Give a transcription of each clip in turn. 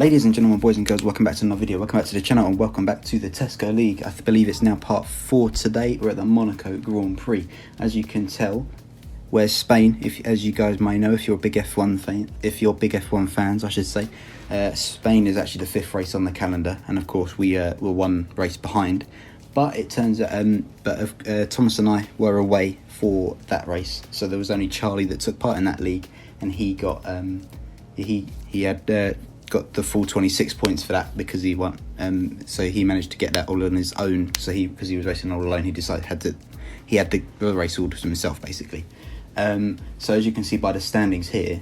Ladies and gentlemen, boys and girls, welcome back to another video. Welcome back to the channel and welcome back to the TESCO League. I believe it's now part 4 today. We're at the Monaco Grand Prix. As you can tell, where's Spain? As you guys may know, if you're big F1 fans, I should say, Spain is actually the 5th race on the calendar, and of course we were one race behind. But it turns out, Thomas and I were away for that race, so there was only Charlie that took part in that league, and he got got the full 26 points for that because he won. So he managed to get that all on his own. So because he was racing all alone, he decided he had the race all to himself basically. So as you can see by the standings here,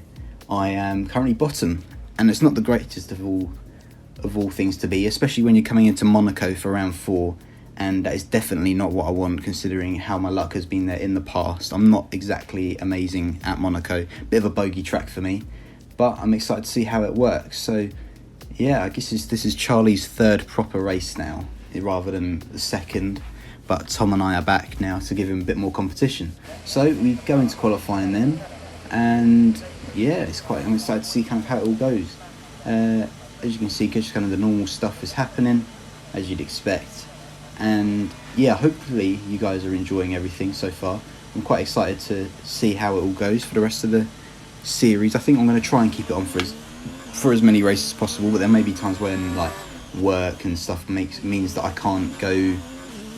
I am currently bottom, and it's not the greatest of all things to be, especially when you're coming into Monaco for round 4. And that is definitely not what I want, considering how my luck has been there in the past. I'm not exactly amazing at Monaco. Bit of a bogey track for me, but I'm excited to see how it works. So yeah, I guess this is Charlie's 3rd proper race now, rather than the 2nd. But Tom and I are back now to give him a bit more competition. So we go into qualifying then, and yeah, I'm excited to see kind of how it all goes. As you can see, just kind of the normal stuff is happening, as you'd expect. And yeah, hopefully you guys are enjoying everything so far. I'm quite excited to see how it all goes for the rest of the series. I think I'm going to try and keep it on for as many races as possible, but there may be times when like work and stuff means that I can't go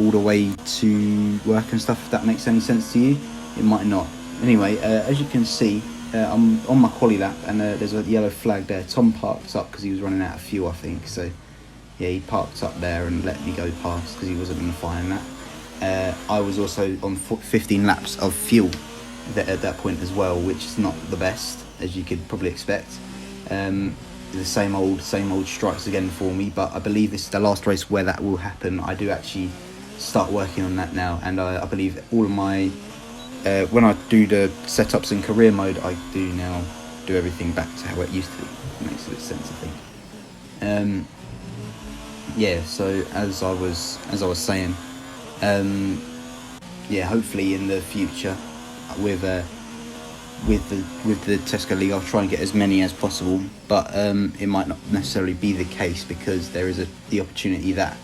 all the way to work and stuff, if that makes any sense to you. It might not. Anyway, as you can see, I'm on my quali lap, and there's a yellow flag there. Tom parked up because he was running out of fuel, I think, so yeah, he parked up there and let me go past because he wasn't going to find that. I was also on 15 laps of fuel at that point as well, which is not the best, as you could probably expect. The same old strikes again for me, but I believe this is the last race where that will happen. I do actually start working on that now, and I believe all of my when I do the setups in career mode, I do now do everything back to how it used to be. It makes a bit of sense, I think. Yeah, so as I was saying, yeah, hopefully in the future with the TESCO League, I'll try and get as many as possible, but it might not necessarily be the case, because there is the opportunity that,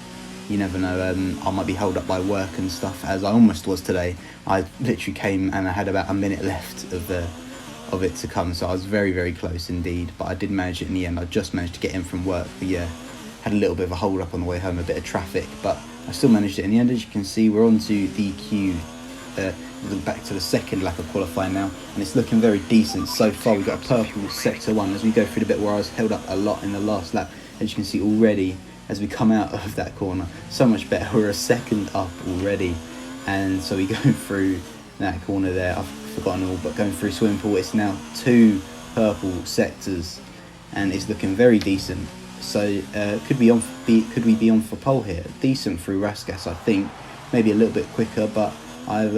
you never know, I might be held up by work and stuff, as I almost was today. I literally came and I had about a minute left of it to come, so I was very, very close indeed, but I did manage it in the end. I just managed to get in from work, but yeah, had a little bit of a hold up on the way home, a bit of traffic, but I still managed it in the end. As you can see, we're on to DQ, back to the 2nd lap of qualifying now, and it's looking very decent so far. We've got a purple sector 1 as we go through the bit where I was held up a lot in the last lap. As you can see already, as we come out of that corner, so much better. We're a 2nd up already, and so we go through that corner there. I've forgotten all, but going through swimming pool, it's now 2 purple sectors, and it's looking very decent. So could we be on for pole here? Decent through Rasgas, I think. Maybe a little bit quicker, but I've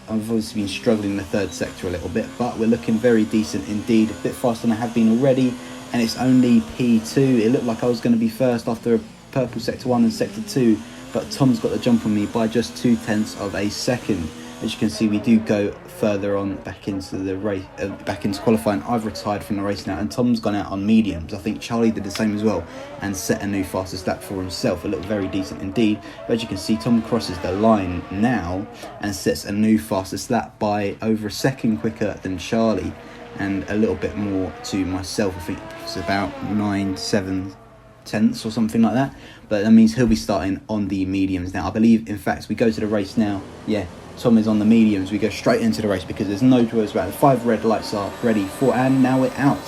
obviously been struggling in the 3rd sector a little bit, but we're looking very decent indeed. A bit faster than I have been already, and it's only P2. It looked like I was going to be first after a purple sector 1 and sector 2, but Tom's got the jump on me by just 0.2 of a second. As you can see, we do go further on back into the race, back into qualifying. I've retired from the race now, and Tom's gone out on mediums. I think Charlie did the same as well and set a new fastest lap for himself. It looked very decent indeed. But as you can see, Tom crosses the line now and sets a new fastest lap by over a second quicker than Charlie, and a little bit more to myself. I think it's about 9/7 tenths or something like that. But that means he'll be starting on the mediums now. I believe, in fact, we go to the race now. Yeah, Tom is on the mediums. We go straight into the race because there's no choice about it. 5 red lights are ready for, and now we're out.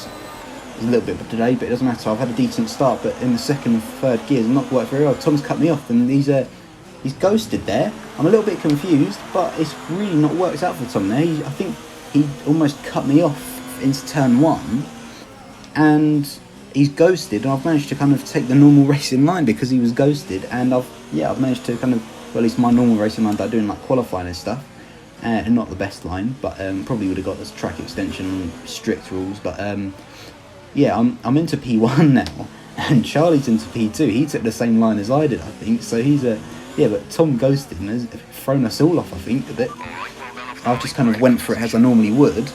There's a little bit of a delay, but it doesn't matter. I've had a decent start, but in the 2nd and 3rd gears, not worked very well. Tom's cut me off, and he's ghosted there. I'm a little bit confused, but it's really not worked out for Tom there. I think he almost cut me off into turn 1, and he's ghosted, and I've managed to kind of take the normal racing line because he was ghosted, and I've managed to kind of, well, at least my normal racing line that I do in like qualifying and stuff, and not the best line, but probably would have got this track extension strict rules, but yeah, I'm into P1 now, and Charlie's into P2. He took the same line as I did, I think, so he's yeah, but Tom ghosted and has thrown us all off, I think, a bit. I just kind of went for it as I normally would,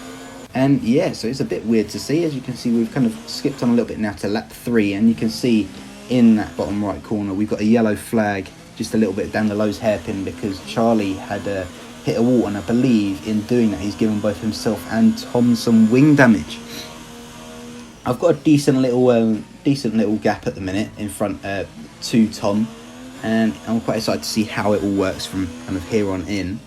And yeah, so it's a bit weird to see. As you can see, we've kind of skipped on a little bit now to lap 3, and you can see in that bottom right corner we've got a yellow flag just a little bit down the Lowe's hairpin, because Charlie had hit a wall, and I believe in doing that he's given both himself and Tom some wing damage. I've got a decent little gap at the minute in front to Tom, and I'm quite excited to see how it all works from kind of here on in.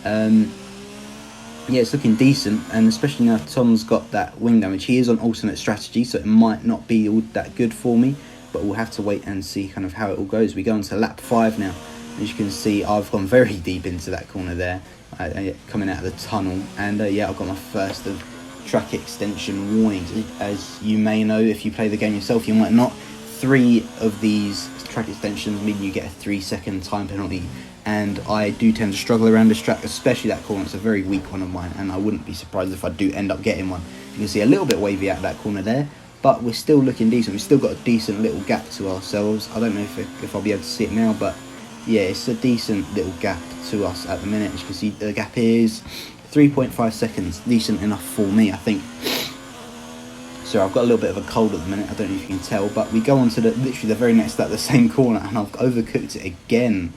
Yeah, it's looking decent, and especially now Tom's got that wing damage. He is on alternate strategy, so it might not be all that good for me, but we'll have to wait and see kind of how it all goes. We go on to lap 5 now. As you can see, I've gone very deep into that corner there, coming out of the tunnel, and yeah, I've got my first of track extension warnings. As you may know, if you play the game yourself, you might not. 3 of these track extensions mean you get a 3-second time penalty, and I do tend to struggle around this track, especially that corner. It's a very weak one of mine, and I wouldn't be surprised if I do end up getting one. You can see a little bit wavy out of that corner there, but we're still looking decent. We've still got a decent little gap to ourselves. I don't know if I'll be able to see it now, but yeah, it's a decent little gap to us at the minute. As you can see, the gap is 3.5 seconds, decent enough for me, I think. So I've got a little bit of a cold at the minute, I don't know if you can tell, but we go on to literally the very next lap, the same corner, and I've overcooked it again,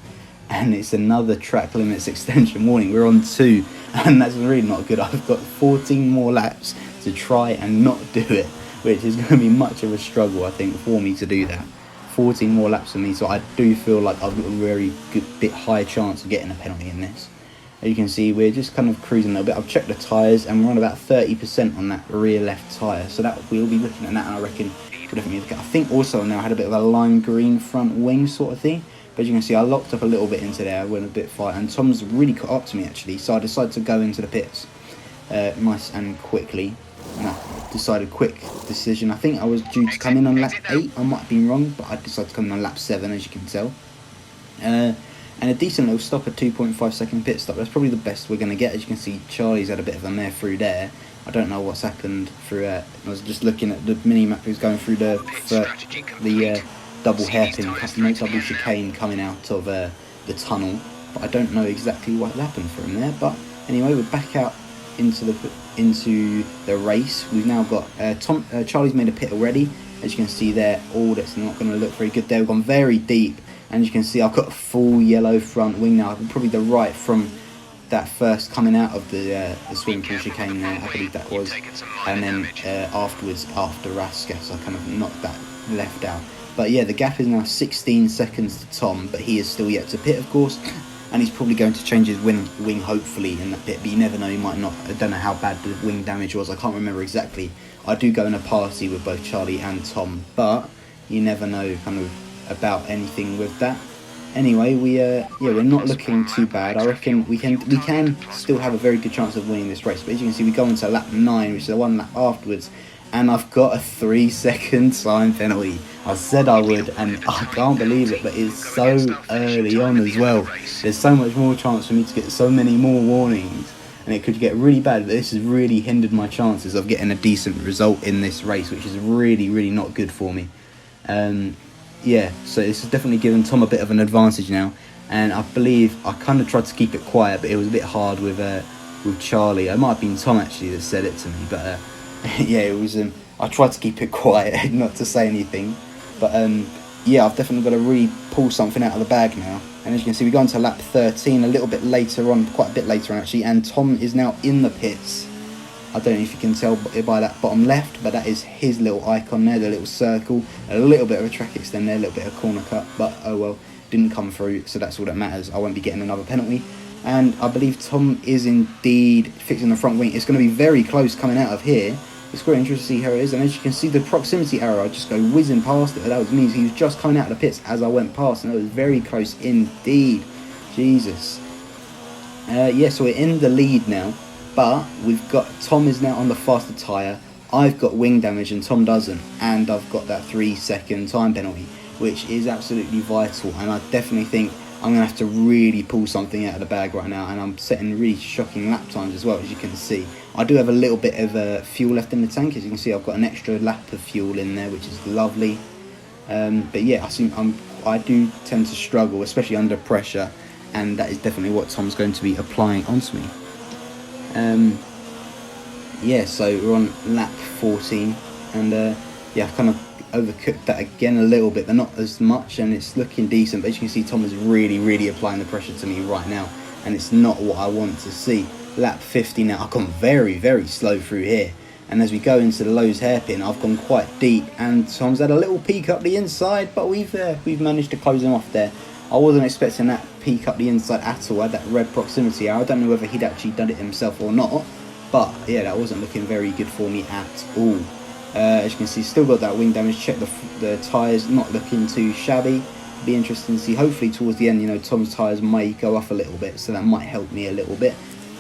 and it's another track limits extension warning. We're on 2, and that's really not good. I've got 14 more laps to try and not do it, which is going to be much of a struggle, I think, for me to do that. 14 more laps for me, so I do feel like I've got a very good bit higher chance of getting a penalty in this. As you can see, we're just kind of cruising a little bit. I've checked the tyres, and we're on about 30% on that rear left tyre, so that we'll be looking at that, and I reckon we'll definitely look at. I think also now I had a bit of a lime green front wing sort of thing, but as you can see, I locked up a little bit into there, I went a bit far, and Tom's really caught up to me actually, so I decided to go into the pits nice and quickly. And I decided, quick decision. I think I was due to come in on lap 8, I might have been wrong, but I decided to come in on lap 7, as you can tell. And a decent little stop, a 2.5 second pit stop. That's probably the best we're going to get. As you can see, Charlie's had a bit of a mare through there. I don't know what's happened through I was just looking at the mini-map. Who's going through the double hairpin, no double chicane coming out of the tunnel. But I don't know exactly what happened for him there. But anyway, we're back out into the race. We've now got Charlie's made a pit already. As you can see there, that's not going to look very good there. We've gone very deep. And you can see I've got a full yellow front wing now, probably the right from that first coming out of the swimming pool chicane there, I believe that was. And then afterwards, after Raskas, I kind of knocked that left out. But yeah, the gap is now 16 seconds to Tom, but he is still yet to pit, of course. And he's probably going to change his wing hopefully in that pit, but you never know, he might not. I don't know how bad the wing damage was, I can't remember exactly. I do go in a party with both Charlie and Tom, but you never know kind of about anything with that. Anyway, we're not looking too bad. I reckon we can still have a very good chance of winning this race. But as you can see, we go into lap 9, which is the one lap afterwards, and I've got a 3-second time penalty. I said I would, and I can't believe it, but it's so early on as well. There's so much more chance for me to get so many more warnings, and it could get really bad. But this has really hindered my chances of getting a decent result in this race, which is really, really not good for me. Yeah, so this has definitely given Tom a bit of an advantage now, and I believe I kind of tried to keep it quiet, but it was a bit hard with Charlie. It might have been Tom actually that said it to me, but yeah, it was. I tried to keep it quiet, not to say anything, but yeah, I've definitely got to really pull something out of the bag now. And as you can see, we go on to lap 13 a little bit later on, quite a bit later on actually, and Tom is now in the pits. I don't know if you can tell by that bottom left, but that is his little icon there, the little circle. A little bit of a track extend there, a little bit of corner cut, but oh well, didn't come through, so that's all that matters. I won't be getting another penalty. And I believe Tom is indeed fixing the front wing. It's going to be very close coming out of here. It's quite interesting to see how it is, and as you can see, the proximity arrow, I just go whizzing past it. That means he was just coming out of the pits as I went past, and it was very close indeed. Jesus. Yeah, so we're in the lead now. But we've got, Tom is now on the faster tyre, I've got wing damage and Tom doesn't, and I've got that 3-second time penalty, which is absolutely vital, and I definitely think I'm going to have to really pull something out of the bag right now, and I'm setting really shocking lap times as well, as you can see. I do have a little bit of fuel left in the tank. As you can see, I've got an extra lap of fuel in there, which is lovely. But yeah, I do tend to struggle, especially under pressure, and that is definitely what Tom's going to be applying onto me. yeah, so we're on lap 14, and yeah, I've kind of overcooked that again a little bit, but not as much, and it's looking decent. But as you can see, Tom is really applying the pressure to me right now, and it's not what I want to see. Lap 50 now, I've gone very slow through here, and as we go into the Lowe's hairpin, I've gone quite deep, and Tom's had a little peek up the inside, but we've managed to close him off there. I wasn't expecting that peek up the inside at all. I had that red proximity. I don't know whether he'd actually done it himself or not, but yeah, that wasn't looking very good for me at all. As you can see, still got that wing damage. Check the tyres, not looking too shabby. Be interesting to see. Hopefully towards the end, you know, Tom's tyres may go up a little bit, so that might help me a little bit.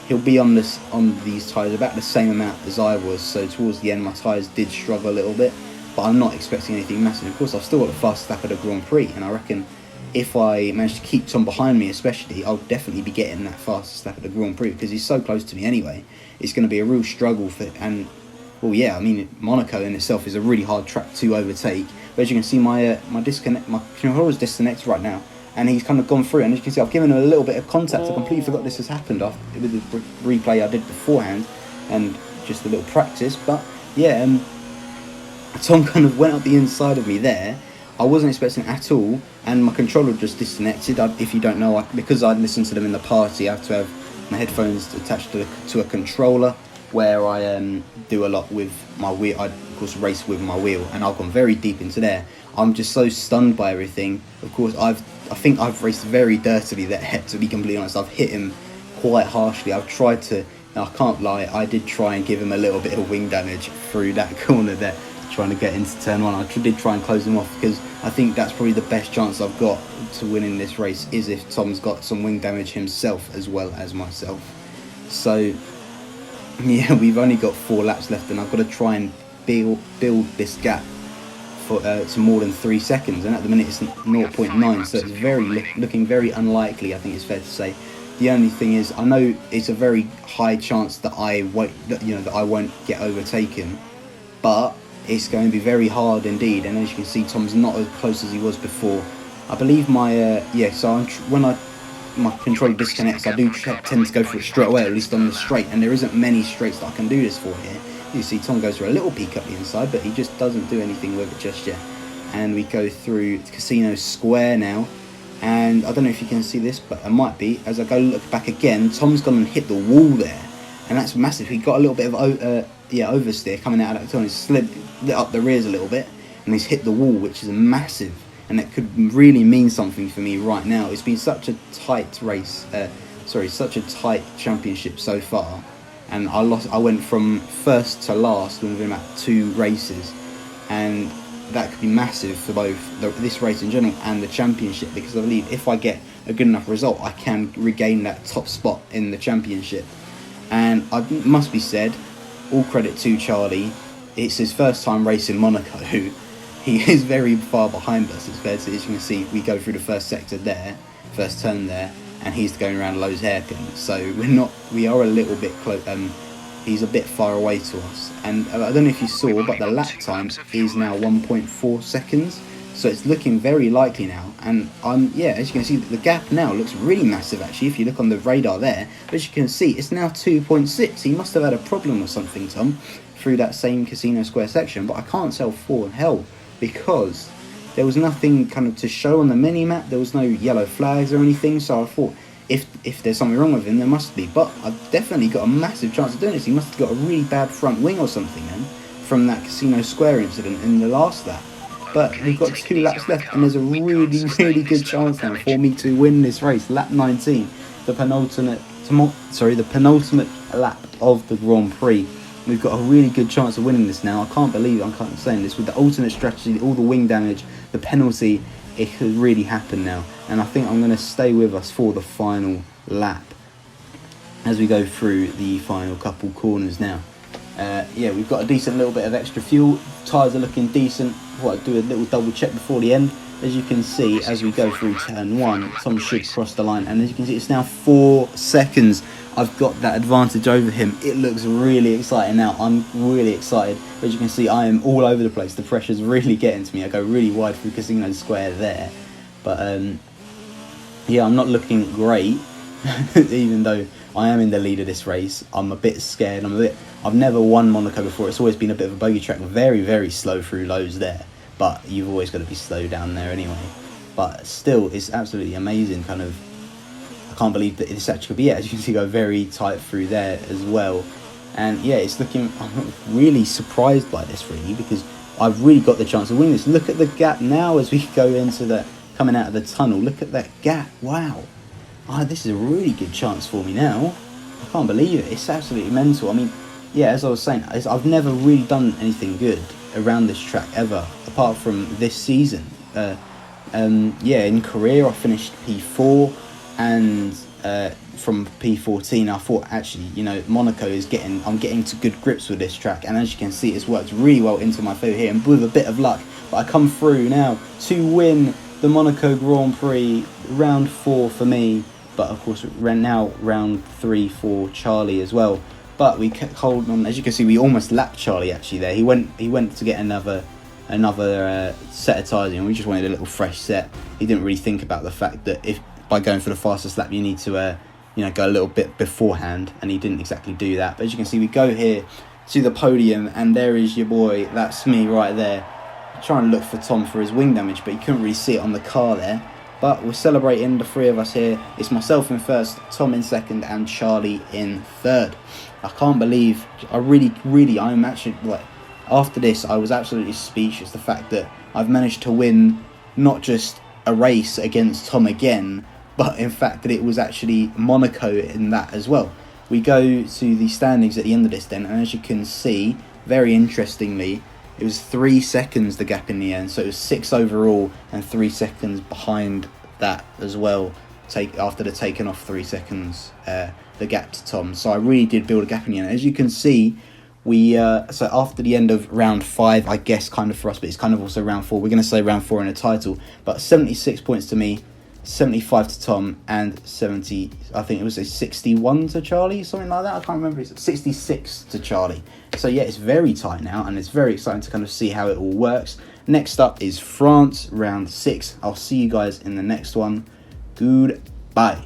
He'll be on these tyres about the same amount as I was, so towards the end my tyres did struggle a little bit, but I'm not expecting anything massive. Of course, I've still got the fastest lap of the Grand Prix, and I reckon if I manage to keep Tom behind me especially, I'll definitely be getting that fastest lap of the Grand Prix, because he's so close to me anyway. It's going to be a real struggle and well, yeah, I mean, Monaco in itself is a really hard track to overtake. But as you can see, my controller is disconnected right now, and he's kind of gone through. And as you can see, I've given him a little bit of contact. I completely forgot this has happened with the replay I did beforehand, and just a little practice. But yeah, Tom kind of went up the inside of me there. I wasn't expecting it at all, and my controller just disconnected. If you don't know, because I'd listened to them in the party, I have to have my headphones attached to a controller, where I do a lot with my wheel. I of course race with my wheel, and I've gone very deep into there. I'm just so stunned by everything. Of course, I think I've raced very dirtily there, to be completely honest. I've hit him quite harshly. I've tried to, I can't lie, I did try and give him a little bit of wing damage through that corner there, trying to get into turn one. I did try and close him off, because I think that's probably the best chance I've got to winning this race, is if Tom's got some wing damage himself as well as myself. So yeah, we've only got 4 laps left, and I've got to try and build this gap for to more than 3 seconds, and at the minute it's 0.9, so it's looking very unlikely, I think it's fair to say. The only thing is, I know it's a very high chance that I won't get overtaken, but it's going to be very hard indeed. And as you can see, Tom's not as close as he was before. I believe my when my controller disconnects, I do tend to go for it straight away, at least on the straight, and there isn't many straights that I can do this for here. You see Tom goes for a little peek up the inside, but he just doesn't do anything with it just yet. And we go through Casino Square now, and I don't know if you can see this, but it might be. As I go look back again, Tom's gone and hit the wall there, and that's massive. He got a little bit of oversteer coming out of that turn. He's slid up the rears a little bit, and he's hit the wall, which is massive. And it could really mean something for me right now. It's been such a tight race, such a tight championship so far, and I went from first to last within about 2 races, and that could be massive for both this race in general and the championship, because I believe if I get a good enough result, I can regain that top spot in the championship. And I must be said, all credit to Charlie. It's his first time racing Monaco. He is very far behind us. It's fair to say. As you can see, we go through the first sector there, first turn there, and he's going around Lowe's hairpin. So we are a little bit close. He's a bit far away to us. And I don't know if you saw, but the lap time is now 1.4 seconds. So it's looking very likely now. And as you can see, the gap now looks really massive actually. If you look on the radar there, but as you can see, it's now 2.6. He must have had a problem or something, Tom, through that same Casino Square section. But I can't tell for hell, because there was nothing kind of to show on the mini-map. There was no yellow flags or anything, so I thought if there's something wrong with him, there must be. But I've definitely got a massive chance of doing this. He must have got a really bad front wing or something then, from that Casino Square incident in the last lap. But we've got 2 laps left, and there's a really good chance now for me to win this race. Lap 19, the penultimate lap of the Grand Prix. We've got a really good chance of winning this now. I can't believe I'm saying this. With the alternate strategy, all the wing damage, the penalty, it could really happen now. And I think I'm going to stay with us for the final lap as we go through the final couple corners now. We've got a decent little bit of extra fuel. Tyres are looking decent. Thought I'd do a little double check before the end. As you can see, as we go through turn 1, Tom should cross the line. And as you can see, it's now 4 seconds. I've got that advantage over him. It looks really exciting now. I'm really excited. As you can see, I am all over the place. The pressure's really getting to me. I go really wide through Casino Square there. But I'm not looking great. Even though I am in the lead of this race, I'm a bit scared. I've never won Monaco before. It's always been a bit of a bogey track, very, very slow through lows there. But you've always got to be slow down there anyway. But still, it's absolutely amazing. Kind of, I can't believe that this actually could be it. As you can see, go very tight through there as well. And yeah, it's looking. I'm really surprised by this really, because I've really got the chance of winning this. Look at the gap now as we go into the coming out of the tunnel. Look at that gap. Wow. This is a really good chance for me now. I can't believe it. It's absolutely mental. I mean, yeah, as I was saying, I've never really done anything good around this track ever, apart from this season. Yeah, in career I finished P4, and from P14 I thought, actually, you know, Monaco is I'm getting to good grips with this track, and as you can see, it's worked really well into my favour here, and with a bit of luck, but I come through now to win the Monaco Grand Prix, round 4 for me, but of course now round 3 for Charlie as well. But we kept holding on. As you can see, we almost lapped Charlie actually there. He went to get another set of tyres, and we just wanted a little fresh set. He didn't really think about the fact that if by going for the fastest lap you need to go a little bit beforehand, and he didn't exactly do that. But as you can see, we go here to the podium, and there is your boy. That's me right there, trying to look for Tom for his wing damage, but you couldn't really see it on the car there. But we're celebrating, the three of us here. It's myself in first, Tom in second, and Charlie in third. I can't believe, I'm actually, like, after this, I was absolutely speechless. The fact that I've managed to win not just a race against Tom again, but in fact that it was actually Monaco in that as well. We go to the standings at the end of this then, and as you can see, very interestingly, it was 3 seconds the gap in the end, so it was 6 overall and 3 seconds behind that as well, after the taken off 3 seconds, the gap to Tom. So I really did build a gap in the end. As you can see, we so after the end of round 5, I guess kind of for us, but it's kind of also round 4, we're going to say round 4 in a title, but 76 points to me, 75 to Tom, and 61 to Charlie, something like that. I can't remember. It's 66 to Charlie. So yeah, it's very tight now, and it's very exciting to kind of see how it all works. Next up is France, round 6. I'll see you guys in the next one. Goodbye.